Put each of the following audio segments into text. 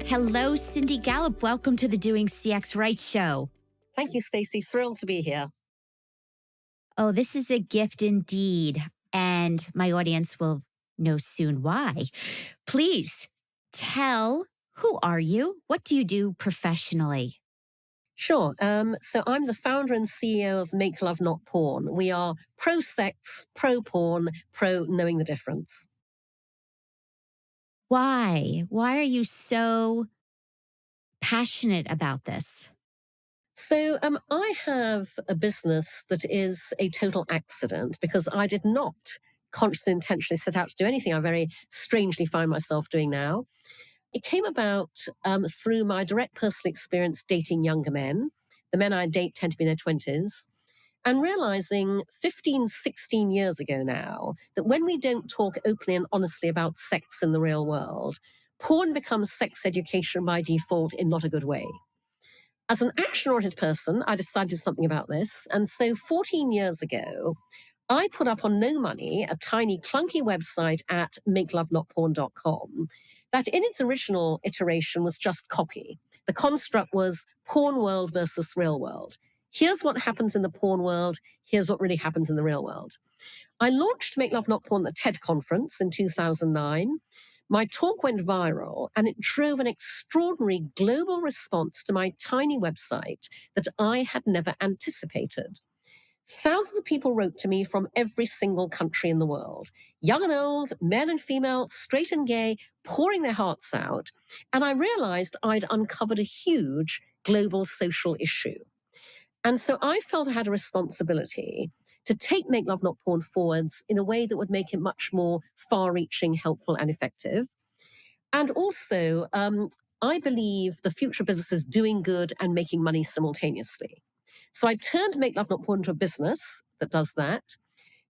Hello, Cindy Gallop. Welcome to the DoingCXRight show. Thank you, Stacy. Thrilled to be here. Oh, this is a gift indeed. And my audience will know soon why. Please tell, who are you? What do you do professionally? Sure. So I'm the founder and CEO of Make Love Not Porn. We are pro-sex, pro-porn, pro-knowing the difference. Why? Why are you so passionate about this? So I have a business that is a total accident because I did not consciously, intentionally set out to do anything I very strangely find myself doing now. It came about through my direct personal experience dating younger men. The men I date tend to be in their 20s. And realizing 15, 16 years ago now that when we don't talk openly and honestly about sex in the real world, porn becomes sex education by default in not a good way. As an action-oriented person, I decided to do something about this. And so 14 years ago, I put up on no money a tiny clunky website at makelovenotporn.com that in its original iteration was just copy. The construct was porn world versus real world. Here's what happens in the porn world. Here's what really happens in the real world. I launched Make Love Not Porn at the TED conference in 2009. My talk went viral and it drove an extraordinary global response to my tiny website that I had never anticipated. Thousands of people wrote to me from every single country in the world, young and old, male and female, straight and gay, pouring their hearts out. And I realized I'd uncovered a huge global social issue. And so I felt I had a responsibility to take Make Love Not Porn forwards in a way that would make it much more far-reaching, helpful, and effective. And also, I believe the future of business is doing good and making money simultaneously. So I turned Make Love Not Porn into a business that does that.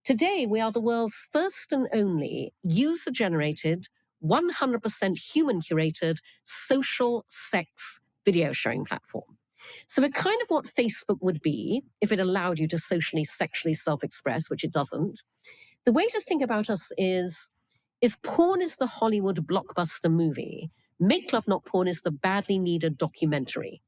Today, we are the world's first and only user-generated, 100% human-curated social sex video sharing platform. So we're kind of what Facebook would be if it allowed you to socially, sexually self-express, which it doesn't. The way to think about us is, if porn is the Hollywood blockbuster movie, Make Love Not Porn is the badly needed documentary.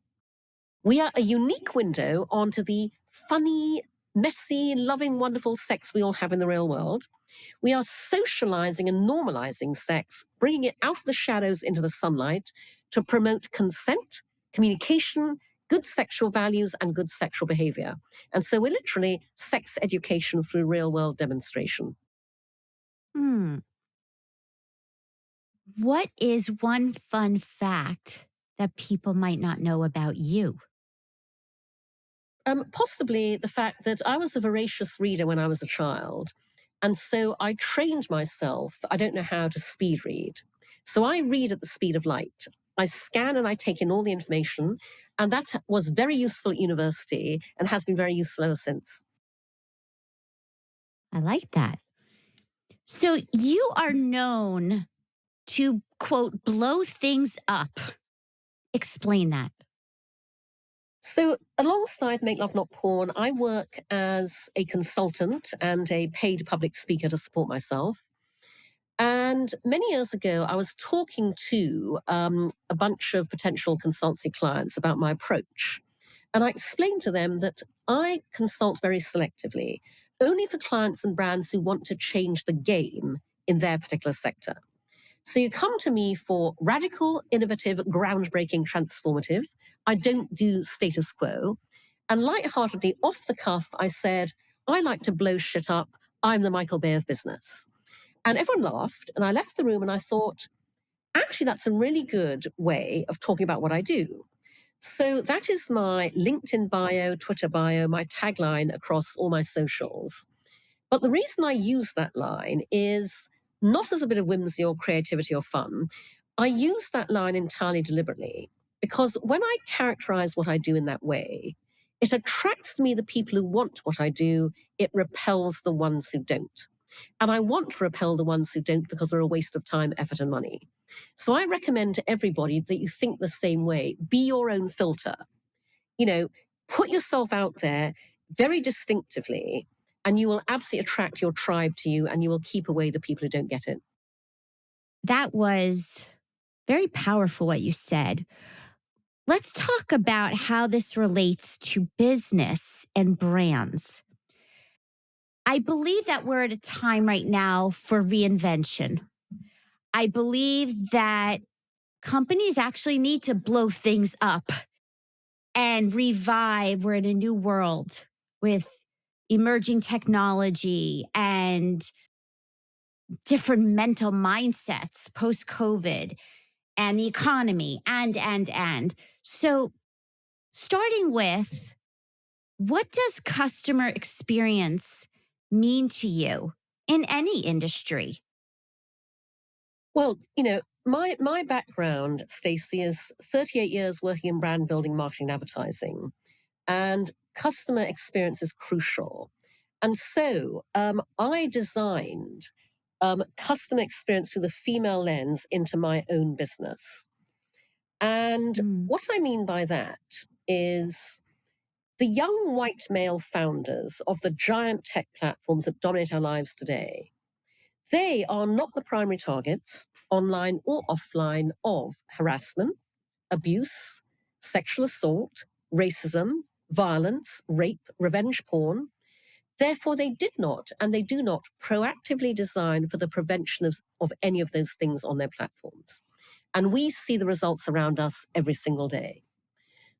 We are a unique window onto the funny, messy, loving, wonderful sex we all have in the real world. We are socializing and normalizing sex, bringing it out of the shadows into the sunlight to promote consent, communication, good sexual values, and good sexual behavior. And so we're literally sex education through real world demonstration. What is one fun fact that people might not know about you? Possibly the fact that I was a voracious reader when I was a child. And so I trained myself, I don't know how to speed read. So I read at the speed of light. I scan and I take in all the information. And that was very useful at university and has been very useful ever since. I like that. So you are known to, quote, blow things up. Explain that. So alongside Make Love Not Porn, I work as a consultant and a paid public speaker to support myself. And many years ago, I was talking to a bunch of potential consultancy clients about my approach. And I explained to them that I consult very selectively, only for clients and brands who want to change the game in their particular sector. So you come to me for radical, innovative, groundbreaking, transformative. I don't do status quo. And lightheartedly, off the cuff, I said, I like to blow shit up. I'm the Michael Bay of business. And everyone laughed. And I left the room and I thought, actually, that's a really good way of talking about what I do. So that is my LinkedIn bio, Twitter bio, my tagline across all my socials. But the reason I use that line is not as a bit of whimsy or creativity or fun. I use that line entirely deliberately because when I characterize what I do in that way, it attracts to me the people who want what I do. It repels the ones who don't. And I want to repel the ones who don't because they're a waste of time, effort, and money. So I recommend to everybody that you think the same way. Be your own filter. Put yourself out there very distinctively, and you will absolutely attract your tribe to you, and you will keep away the people who don't get it. That was Very powerful what you said. Let's talk about how this relates to business and brands. I believe that we're at a time right now for reinvention. I believe that companies actually need to blow things up and revive. We're in a new world with emerging technology and different mental mindsets post COVID and the economy and. So, starting with, what does customer experience mean to you in any industry? Well, my background, Stacey, is 38 years working in brand building, marketing, and advertising, and customer experience is crucial. And so I designed customer experience through the female lens into my own business. And Mm, what I mean by that is the young white male founders of the giant tech platforms that dominate our lives today, they are not the primary targets, online or offline, of harassment, abuse, sexual assault, racism, violence, rape, revenge porn. Therefore, they did not and they do not proactively design for the prevention of any of those things on their platforms. And we see the results around us every single day.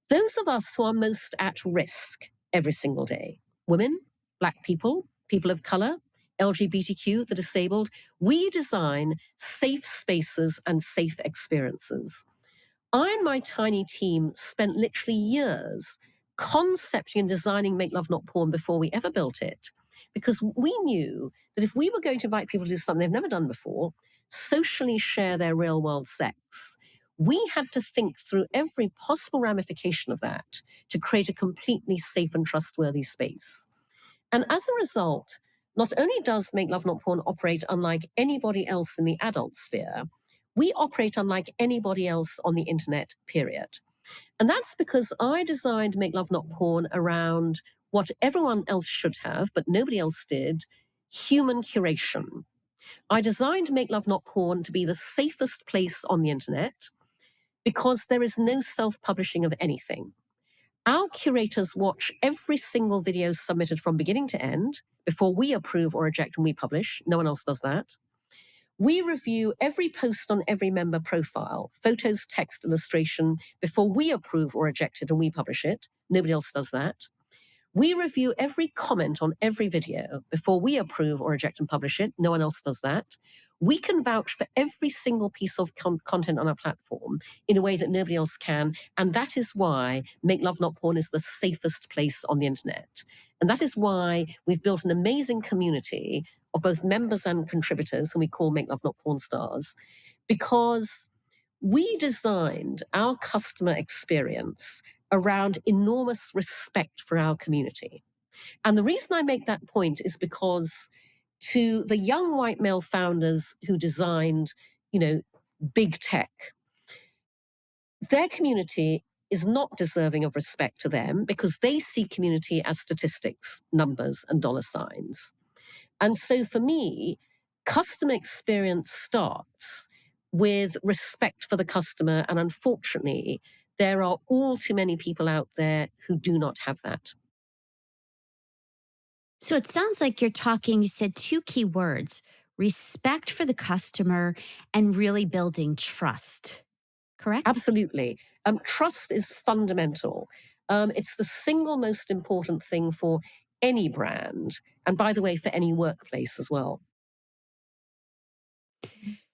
Those of us who are most at risk every single day, women, Black people, people of color, LGBTQ, the disabled, we design safe spaces and safe experiences. I and my tiny team spent literally years concepting and designing Make Love Not Porn before we ever built it, because we knew that if we were going to invite people to do something they've never done before, socially share their real world sex, we had to think through every possible ramification of that to create a completely safe and trustworthy space. And as a result, not only does Make Love Not Porn operate unlike anybody else in the adult sphere, we operate unlike anybody else on the internet, period. And that's because I designed Make Love Not Porn around what everyone else should have, but nobody else did: human curation. I designed Make Love Not Porn to be the safest place on the internet because there is no self-publishing of anything. Our curators watch every single video submitted from beginning to end before we approve or reject and we publish. No one else does that. We review every post on every member profile, photos, text, illustration, before we approve or reject it and we publish it. Nobody else does that. We review every comment on every video before we approve or reject and publish it. No one else does that. We can vouch for every single piece of content on our platform in a way that nobody else can. And that is why Make Love Not Porn is the safest place on the internet. And that is why we've built an amazing community of both members and contributors, whom we call Make Love Not Porn stars, because we designed our customer experience around enormous respect for our community. And the reason I make that point is because to the young white male founders who designed, big tech, their community is not deserving of respect to them because they see community as statistics, numbers, and dollar signs. And so for me, customer experience starts with respect for the customer. And unfortunately, there are all too many people out there who do not have that. So it sounds like you said two key words: respect for the customer and really building trust, correct? Absolutely. Trust is fundamental. It's the single most important thing for any brand. And by the way, for any workplace as well.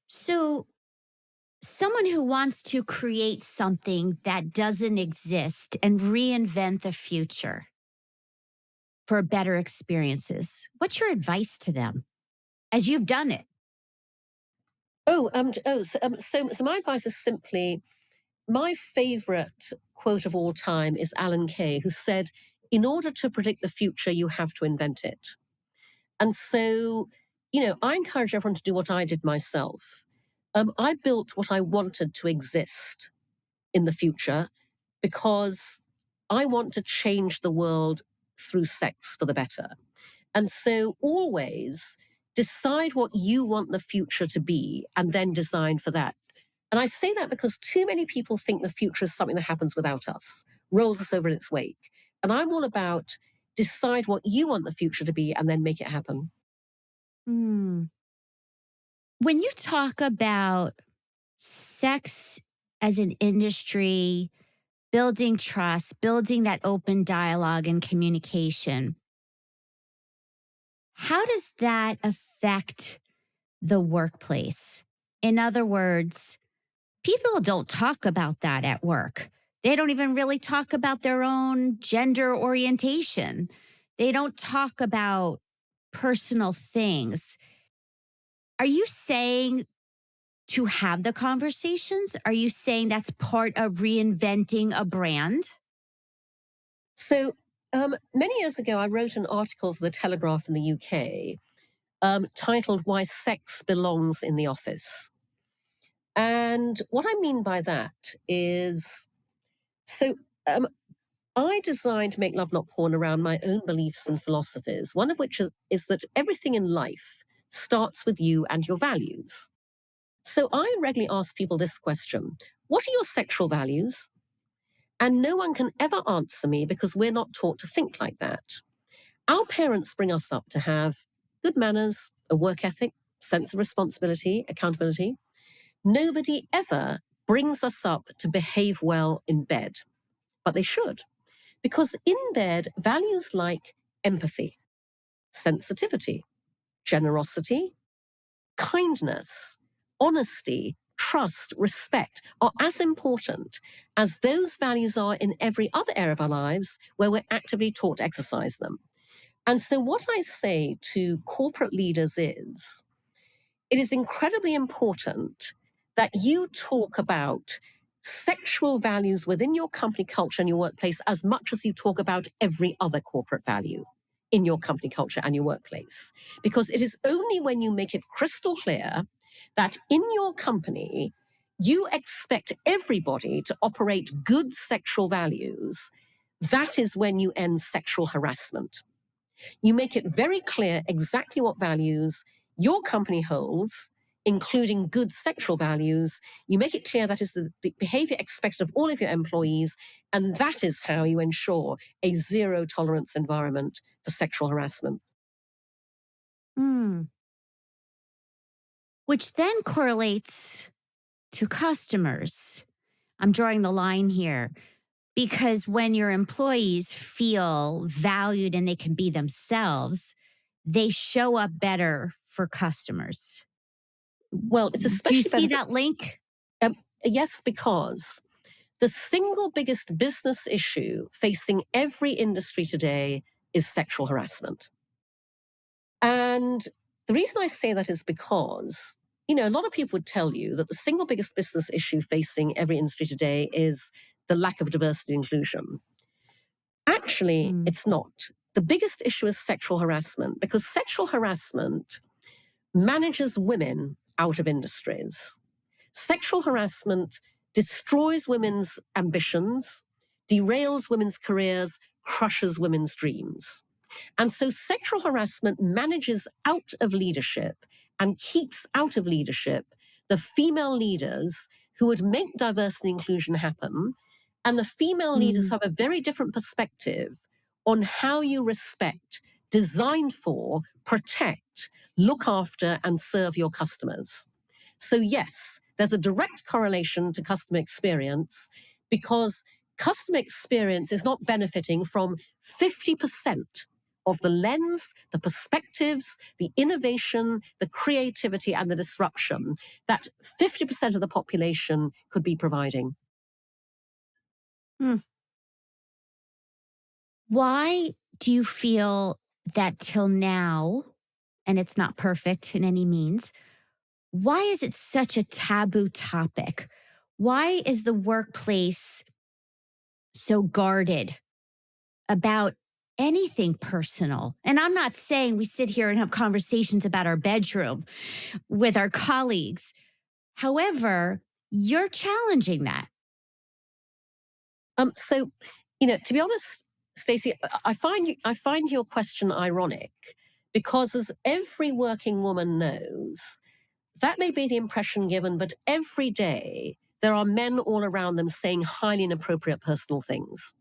So, someone who wants to create something that doesn't exist and reinvent the future for better experiences, what's your advice to them as you've done it? So my advice is simply, my favorite quote of all time is Alan Kay, who said, in order to predict the future, you have to invent it. And so, I encourage everyone to do what I did myself. I built what I wanted to exist in the future because I want to change the world through sex for the better. And so always decide what you want the future to be and then design for that. And I say that because too many people think the future is something that happens without us, rolls us over in its wake. And I'm all about decide what you want the future to be and then make it happen. Hmm. When you talk about sex as an industry, building trust, building that open dialogue and communication, how does that affect the workplace? In other words, people don't talk about that at work. They don't even really talk about their own gender orientation. They don't talk about personal things. Are you saying to have the conversations? Are you saying that's part of reinventing a brand? So many years ago, I wrote an article for the Telegraph in the UK titled Why Sex Belongs in the Office. And what I mean by that is so I designed Make Love Not Porn around my own beliefs and philosophies, one of which is that everything in life starts with you and your values. So I regularly ask people this question: what are your sexual values? And no one can ever answer me because we're not taught to think like that. Our parents bring us up to have good manners, a work ethic, sense of responsibility, accountability. Nobody ever brings us up to behave well in bed, but they should. Because in bed, values like empathy, sensitivity, generosity, kindness, honesty, trust, respect are as important as those values are in every other area of our lives where we're actively taught to exercise them. And so, what I say to corporate leaders is it is incredibly important that you talk about sexual values within your company culture and your workplace as much as you talk about every other corporate value in your company culture and your workplace. Because it is only when you make it crystal clear that in your company, you expect everybody to operate good sexual values, that is when you end sexual harassment. You make it very clear exactly what values your company holds, including good sexual values. You make it clear that is the behavior expected of all of your employees, and that is how you ensure a zero tolerance environment for sexual harassment. Hmm. Which then correlates to customers. I'm drawing the line here because when your employees feel valued and they can be themselves, they show up better for customers. Well, it's Do you especially see better. that link? Yes, because the single biggest business issue facing every industry today is sexual harassment. And the reason I say that is because, a lot of people would tell you that the single biggest business issue facing every industry today is the lack of diversity and inclusion. Actually, Mm. it's not. The biggest issue is sexual harassment because sexual harassment manages women out of industries. Sexual harassment destroys women's ambitions, derails women's careers, crushes women's dreams. And so sexual harassment manages out of leadership and keeps out of leadership the female leaders who would make diversity and inclusion happen. And the female leaders Mm. have a very different perspective on how you respect, design for, protect, look after, and serve your customers. So, yes, there's a direct correlation to customer experience because customer experience is not benefiting from 50% of the lens, the perspectives, the innovation, the creativity, and the disruption that 50% of the population could be providing. Hmm. Why do you feel that till now, and it's not perfect in any means, why is it such a taboo topic? Why is the workplace so guarded about anything personal? And I'm not saying we sit here and have conversations about our bedroom with our colleagues. However, you're challenging that. So, to be honest, Stacey, I find your question ironic because, as every working woman knows, that may be the impression given, but every day there are men all around them saying highly inappropriate personal things.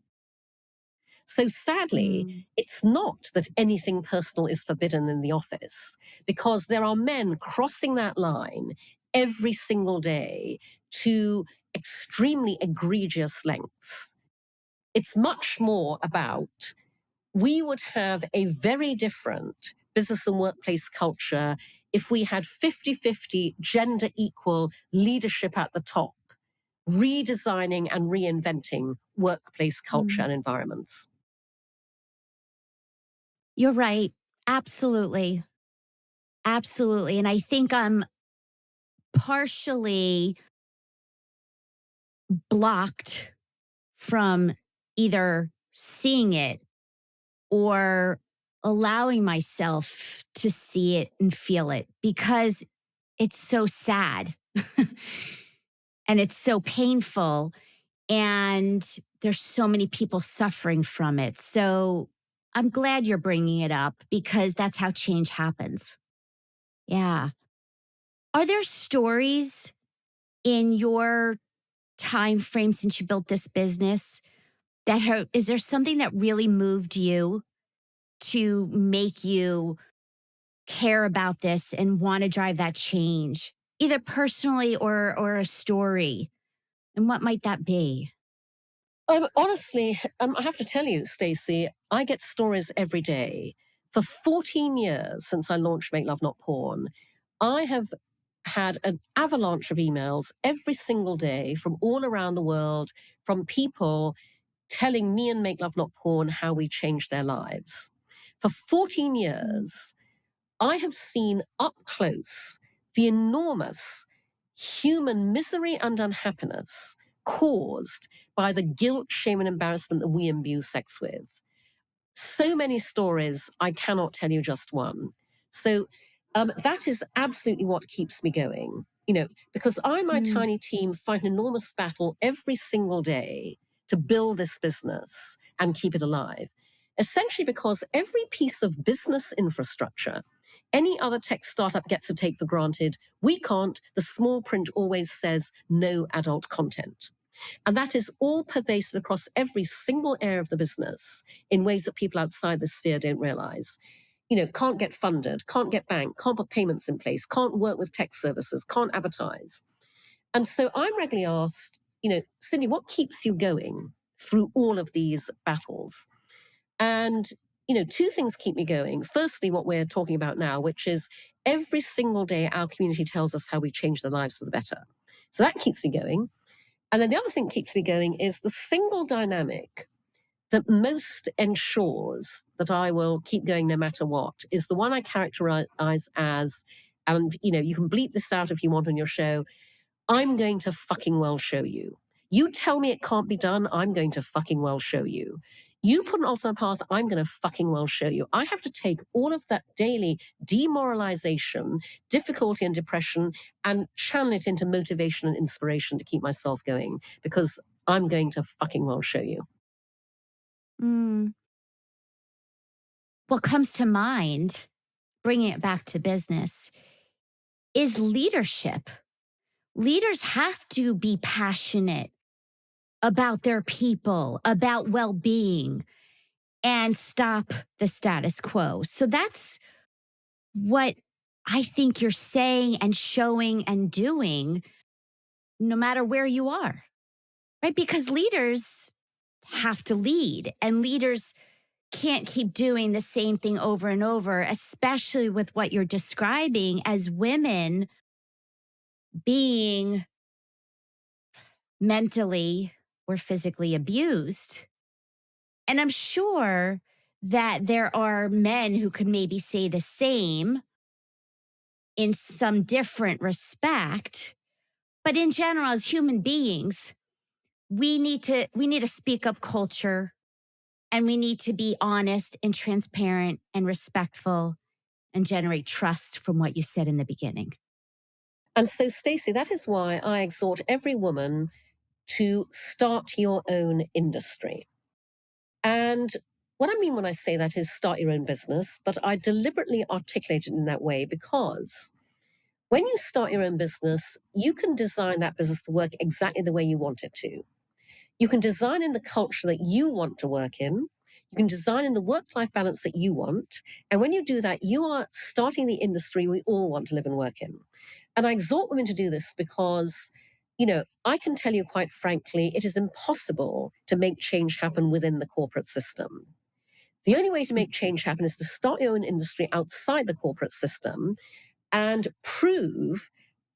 So sadly, Mm. it's not that anything personal is forbidden in the office, because there are men crossing that line every single day to extremely egregious lengths. It's much more about, we would have a very different business and workplace culture if we had 50-50 gender equal leadership at the top, redesigning and reinventing workplace culture Mm. and environments. You're right. Absolutely. Absolutely. And I think I'm partially blocked from either seeing it or allowing myself to see it and feel it because it's so sad and it's so painful. And there's so many people suffering from it. So I'm glad you're bringing it up because that's how change happens. Yeah. Are there stories in your time frame since you built this business that is there something that really moved you to make you care about this and want to drive that change, either personally or a story? And what might that be? Honestly, I have to tell you, Stacey, I get stories every day. For 14 years since I launched Make Love Not Porn, I have had an avalanche of emails every single day from all around the world, from people telling me and Make Love Not Porn how we changed their lives. For 14 Mm. years, I have seen up close the enormous human misery and unhappiness caused by the guilt, shame, and embarrassment that we imbue sex with. So many stories, I cannot tell you just one. So that is absolutely what keeps me going. Because I and my Mm. tiny team fight an enormous battle every single day to build this business and keep it alive. Essentially, because every piece of business infrastructure any other tech startup gets to take for granted, we can't. The small print always says no adult content. And that is all pervasive across every single area of the business in ways that people outside the sphere don't realize. Can't get funded, can't get banked, can't put payments in place, can't work with tech services, can't advertise. And so I'm regularly asked, Cindy, what keeps you going through all of these battles? And, two things keep me going. Firstly, what we're talking about now, which is every single day our community tells us how we change their lives for the better. So that keeps me going. And then the other thing that keeps me going is the single dynamic that most ensures that I will keep going no matter what is the one I characterize as, and you can bleep this out if you want on your show, I'm going to fucking well show you. You tell me it can't be done, I'm going to fucking well show you. You put an alternate path, I'm going to fucking well show you. I have to take all of that daily demoralization, difficulty, and depression and channel it into motivation and inspiration to keep myself going because I'm going to fucking well show you. Mm. What comes to mind, bringing it back to business, is leadership. Leaders have to be passionate about their people, about well being, and stop the status quo. So that's what I think you're saying and showing and doing, no matter where you are, right? Because leaders have to lead, and leaders can't keep doing the same thing over and over, especially with what you're describing as women being mentally or physically abused. And I'm sure that there are men who could maybe say the same in some different respect. But in general, as human beings, we need to speak up culture, and we need to be honest and transparent and respectful and generate trust from what you said in the beginning. And so, Stacey, that is why I exhort every woman to start your own industry. And what I mean when I say that is start your own business, but I deliberately articulate it in that way because When you start your own business, you can design that business to work exactly the way you want it to. You can design in the culture that you want to work in. You can design in the work-life balance that you want. And when you do that, you are starting the industry we all want to live and work in. And I exhort women to do this because, I can tell you quite frankly, it is impossible to make change happen within the corporate system. The only way to make change happen is to start your own industry outside the corporate system and prove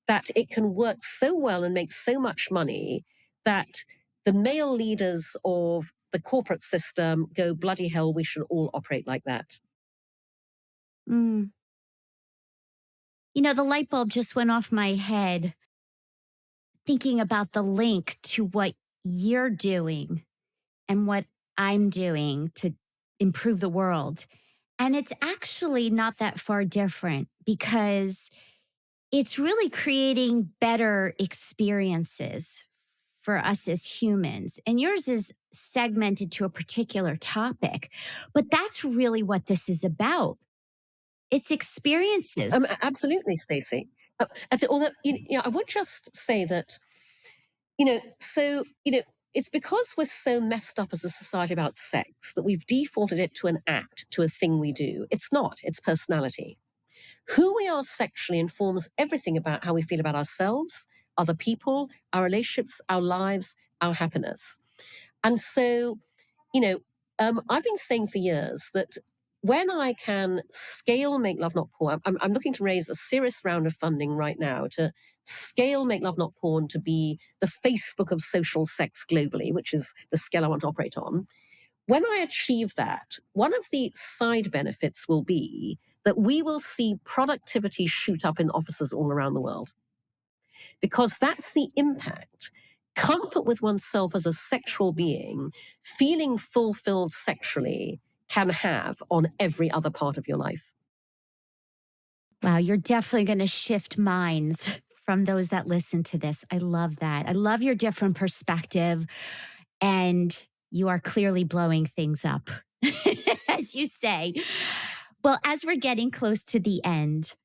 that it can work so well and make so much money that the male leaders of the corporate system go, bloody hell, we should all operate like that. Mm. The light bulb just went off my head thinking about the link to what you're doing and what I'm doing to improve the world. And it's actually not that far different because it's really creating better experiences for us as humans. And yours is segmented to a particular topic, but that's really what this is about. It's experiences. Absolutely, Stacey. Although, I would just say that, it's because we're so messed up as a society about sex that we've defaulted it to an act, to a thing we do. It's not, it's personality. Who we are sexually informs everything about how we feel about ourselves, other people, our relationships, our lives, our happiness. And so, I've been saying for years that when I can scale Make Love Not Porn, I'm looking to raise a serious round of funding right now to scale Make Love Not Porn to be the Facebook of social sex globally, which is the scale I want to operate on. When I achieve that, one of the side benefits will be that we will see productivity shoot up in offices all around the world. Because that's the impact comfort with oneself as a sexual being, feeling fulfilled sexually, can have on every other part of your life. Wow, you're definitely going to shift minds from those that listen to this. I love that. I love your different perspective. And you are clearly blowing things up, as you say. Well, as we're getting close to the end,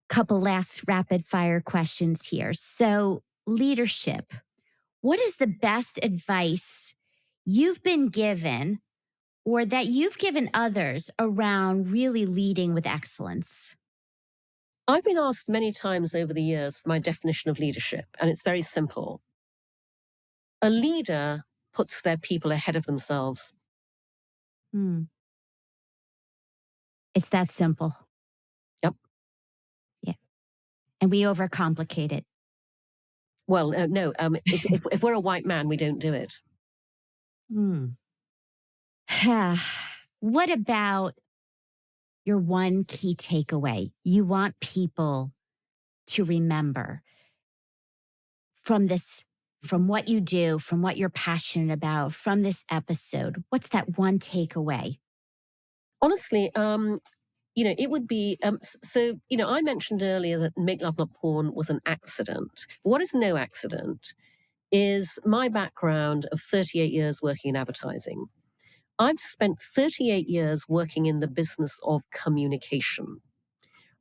couple last rapid fire questions here. So, leadership. What is the best advice you've been given or that you've given others around really leading with excellence? I've been asked many times over the years for my definition of leadership, and it's very simple. A leader puts their people ahead of themselves. Hmm. It's that simple. Yep. Yeah. And we overcomplicate it. Well, no, if we're a white man, we don't do it. Hmm. What about your one key takeaway you want people to remember from this, from what you do, from what you're passionate about, from this episode? What's that one takeaway? Honestly, it would be I mentioned earlier that Make Love Not Porn was an accident. What is no accident is my background of 38 years working in advertising. I've spent 38 years working in the business of communication.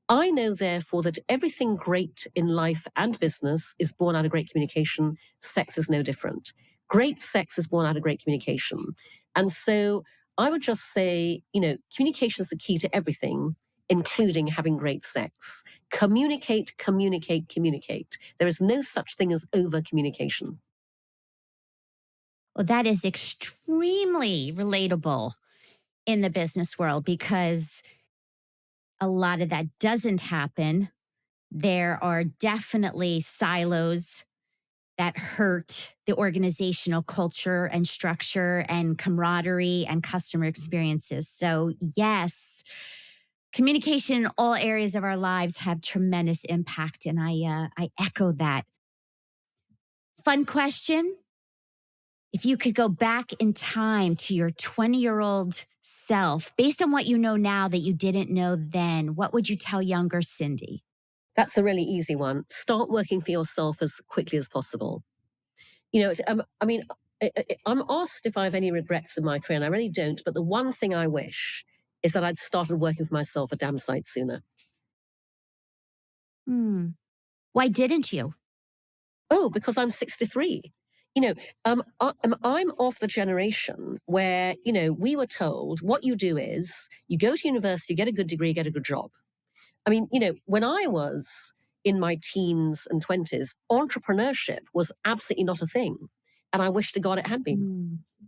I know, therefore, that everything great in life and business is born out of great communication. Sex is no different. Great sex is born out of great communication. And so I would just say, communication is the key to everything, including having great sex. Communicate, communicate, communicate. There is no such thing as over communication. Well, that is extremely relatable in the business world because a lot of that doesn't happen. There are definitely silos that hurt the organizational culture and structure and camaraderie and customer experiences. So, yes, communication in all areas of our lives have tremendous impact. And I echo that. Fun question. If you could go back in time to your 20-year-old self, based on what you know now that you didn't know then, what would you tell younger Cindy? That's a really easy one. Start working for yourself as quickly as possible. I'm asked if I have any regrets in my career, and I really don't. But the one thing I wish is that I'd started working for myself a damn sight sooner. Hmm. Why didn't you? Oh, because I'm 63. You know, I'm of the generation where, we were told what you do is you go to university, get a good degree, get a good job. I mean, when I was in my teens and 20s, entrepreneurship was absolutely not a thing. And I wish to God it had been. Hmm.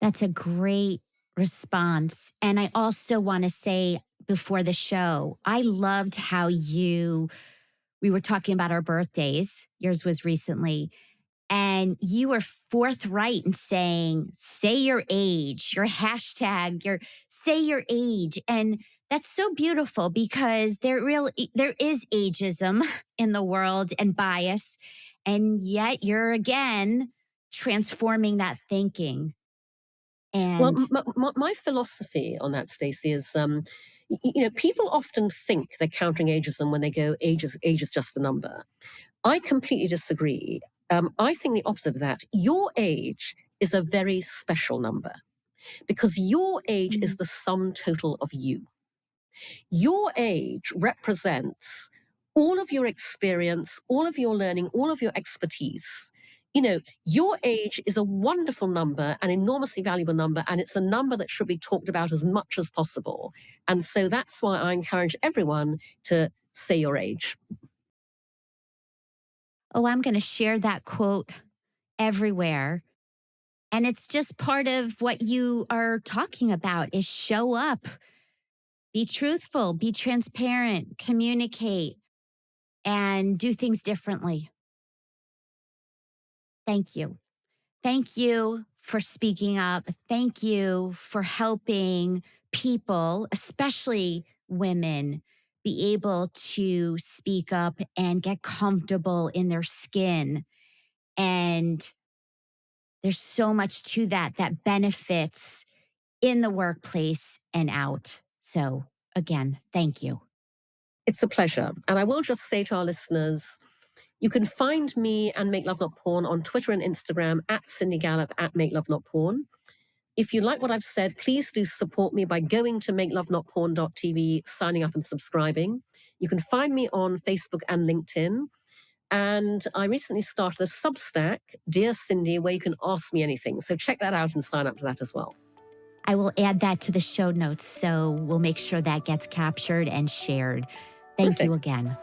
That's a great response. And I also want to say before the show, I loved how we were talking about our birthdays. Yours was recently. And you were forthright in saying, say your age, your hashtag, say your age. And that's so beautiful because there is ageism in the world and bias. And yet you're again transforming that thinking. Well, And my philosophy on that, Stacey, is people often think they're countering ageism when they go age is just a number. I completely disagree. I think the opposite of that. Your age is a very special number because your age is mm, the sum total of you. Your age represents all of your experience, all of your learning, all of your expertise. Your age is a wonderful number, an enormously valuable number, and it's a number that should be talked about as much as possible. And so that's why I encourage everyone to say your age. oh, I'm going to share that quote everywhere. And it's just part of what you are talking about is show up, be truthful, be transparent, communicate, and do things differently. Thank you. Thank you for speaking up. Thank you for helping people, especially women, be able to speak up and get comfortable in their skin. And there's so much to that benefits in the workplace and out. So, again, thank you. It's a pleasure. And I will just say to our listeners, you can find me and Make Love Not Porn on Twitter and Instagram at Cindy Gallop at Make Love Not Porn. If you like what I've said, please do support me by going to makelovenotporn.tv, signing up and subscribing. You can find me on Facebook and LinkedIn. And I recently started a Substack, Dear Cindy, where you can ask me anything. So check that out and sign up to that as well. I will add that to the show notes. So we'll make sure that gets captured and shared. Thank you Terrific. again.